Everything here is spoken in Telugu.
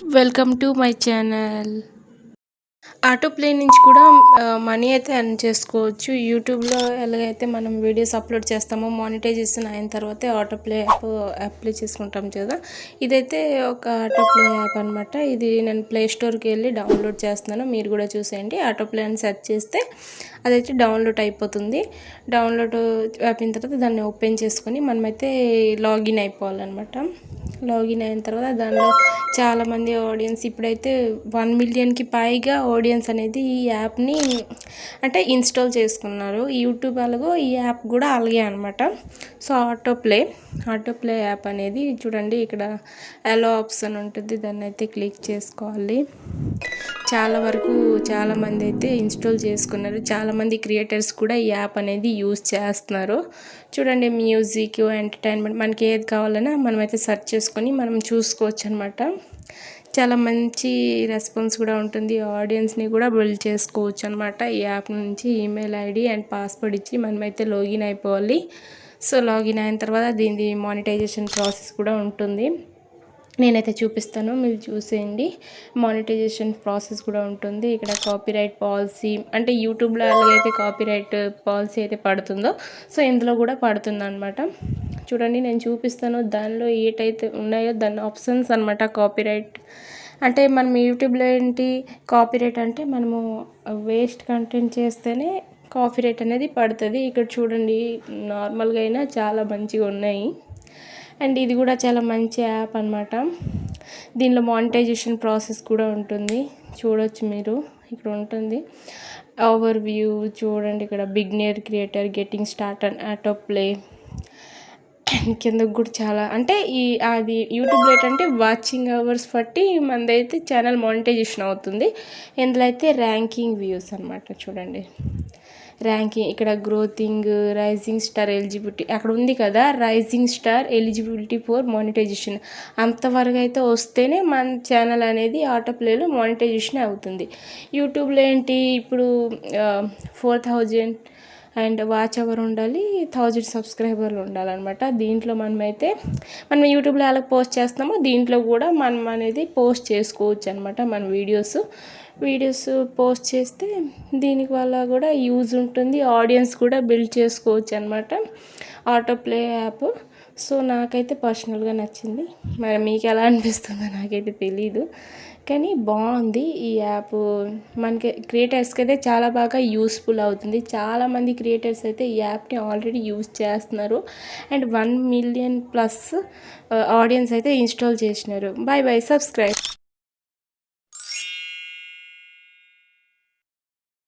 Welcome to my channel. Auto play నుంచి కూడా మనీ అయితే ఎర్న్ చేసుకోవచ్చు. యూట్యూబ్లో ఎలాగైతే మనం వీడియోస్ అప్లోడ్ చేస్తామో మానిటైజేషన్ అయిన తర్వాతే ఆటో ప్లే యాప్ అప్లై చేసుకుంటాం కదా. ఇదైతే ఒక ఆటో ప్లే యాప్ అనమాట. ఇది నేను ప్లే స్టోర్కి వెళ్ళి డౌన్లోడ్ చేస్తున్నాను, మీరు కూడా చూసేయండి. ఆటో ప్లే అని సెర్చ్ చేస్తే అదైతే డౌన్లోడ్ అయిపోతుంది. డౌన్లోడ్ అయిపోయిన తర్వాత దాన్ని ఓపెన్ చేసుకొని మనమైతే లాగిన్ అయిపోవాలన్నమాట. లాగిన్ అయిన తర్వాత దానిలో చాలామంది ఆడియన్స్ ఇప్పుడైతే 1 మిలియన్కి పైగా ఆడియన్స్ అనేది ఈ యాప్ని అంటే ఇన్స్టాల్ చేసుకున్నారు. యూట్యూబ్ అలాగో ఈ యాప్ కూడా అలాగే అనమాట. సో ఆటో ప్లే యాప్ అనేది చూడండి, ఇక్కడ అలో ఆప్షన్ ఉంటుంది, దాన్ని అయితే క్లిక్ చేసుకోవాలి. చాలామంది అయితే ఇన్స్టాల్ చేసుకున్నారు. చాలామంది క్రియేటర్స్ కూడా ఈ యాప్ అనేది యూజ్ చేస్తున్నారు. చూడండి, మ్యూజిక్, ఎంటర్టైన్మెంట్ మనకి ఏది కావాలన్నా మనమైతే సెర్చ్ చేసుకొని మనం చూసుకోవచ్చు అనమాట. చాలా మంచి రెస్పాన్స్ కూడా ఉంటుంది. ఆడియన్స్ని కూడా బిల్డ్ చేసుకోవచ్చు అనమాట. ఈ యాప్ నుంచి ఈమెయిల్ ఐడి అండ్ పాస్వర్డ్ ఇచ్చి మనమైతే లాగిన్ అయిపోవాలి. సో లాగిన్ అయిన తర్వాత దీని మానిటైజేషన్ ప్రాసెస్ కూడా ఉంటుంది. నేనైతే చూపిస్తాను, మీరు చూసేయండి. మానిటైజేషన్ ప్రాసెస్ కూడా ఉంటుంది. ఇక్కడ కాపీరైట్ పాలసీ అంటే యూట్యూబ్లో ఎలాగైతే కాపీరైట్ పాలసీ అయితే పడుతుందో సో ఇందులో కూడా పడుతుంది అనమాట. చూడండి, నేను చూపిస్తాను. దానిలో ఏటైతే ఉన్నాయో దాని ఆప్షన్స్ అనమాట. కాపీరైట్ అంటే మనం యూట్యూబ్లో ఏంటి కాపీరైట్ అంటే మనము వేస్ట్ కంటెంట్ చేస్తేనే కాపీరైట్ అనేది పడుతుంది. ఇక్కడ చూడండి, నార్మల్గా అయినా చాలా మంచిగా ఉన్నాయి. అండ్ ఇది కూడా చాలా మంచి యాప్ అనమాట. దీనిలో మానిటైజేషన్ ప్రాసెస్ కూడా ఉంటుంది, చూడొచ్చు మీరు. ఇక్కడ ఉంటుంది ఓవర్ వ్యూ. చూడండి, ఇక్కడ beginner creator getting start and auto play. కిందకు కూడా చాలా అంటే అది యూట్యూబ్లో ఏంటంటే వాచింగ్ అవర్స్ బట్టి మనదైతే ఛానల్ మానిటైజేషన్ అవుతుంది. ఇందులో అయితే ర్యాంకింగ్ వ్యూస్ అనమాట. చూడండి, ర్యాంకింగ్ ఇక్కడ గ్రోతింగ్, రైజింగ్ స్టార్ ఎలిజిబిలిటీ అక్కడ ఉంది కదా, rising star eligibility for monetization అంతవరకు అయితే వస్తేనే మన ఛానల్ అనేది ఆటో ప్లేలో మానిటైజేషన్ అవుతుంది. యూట్యూబ్లో ఏంటి ఇప్పుడు 4000 అండ్ వాచ్ అవర్ ఉండాలి, 1000 సబ్స్క్రైబర్లు ఉండాలన్నమాట. దీంట్లో మనం యూట్యూబ్లో ఎలా పోస్ట్ చేస్తామో దీంట్లో కూడా మనం అనేది పోస్ట్ చేసుకోవచ్చు అనమాట. మన వీడియోస్ పోస్ట్ చేస్తే దీనికి వల్ల కూడా యూజ్ ఉంటుంది, ఆడియన్స్ కూడా బిల్డ్ చేసుకోవచ్చు అనమాట ఆటో ప్లే యాప్. సో నాకైతే పర్సనల్గా నచ్చింది, మరి మీకు ఎలా అనిపిస్తుందో నాకైతే తెలీదు, కానీ బాగుంది ఈ యాప్. మనకి క్రియేటర్స్కి అయితే చాలా బాగా యూస్ఫుల్ అవుతుంది. చాలామంది క్రియేటర్స్ అయితే ఈ యాప్ని ఆల్రెడీ యూజ్ చేస్తున్నారు అండ్ 1 మిలియన్ ప్లస్ ఆడియన్స్ అయితే ఇన్స్టాల్ చేసినారు. Bye subscribe.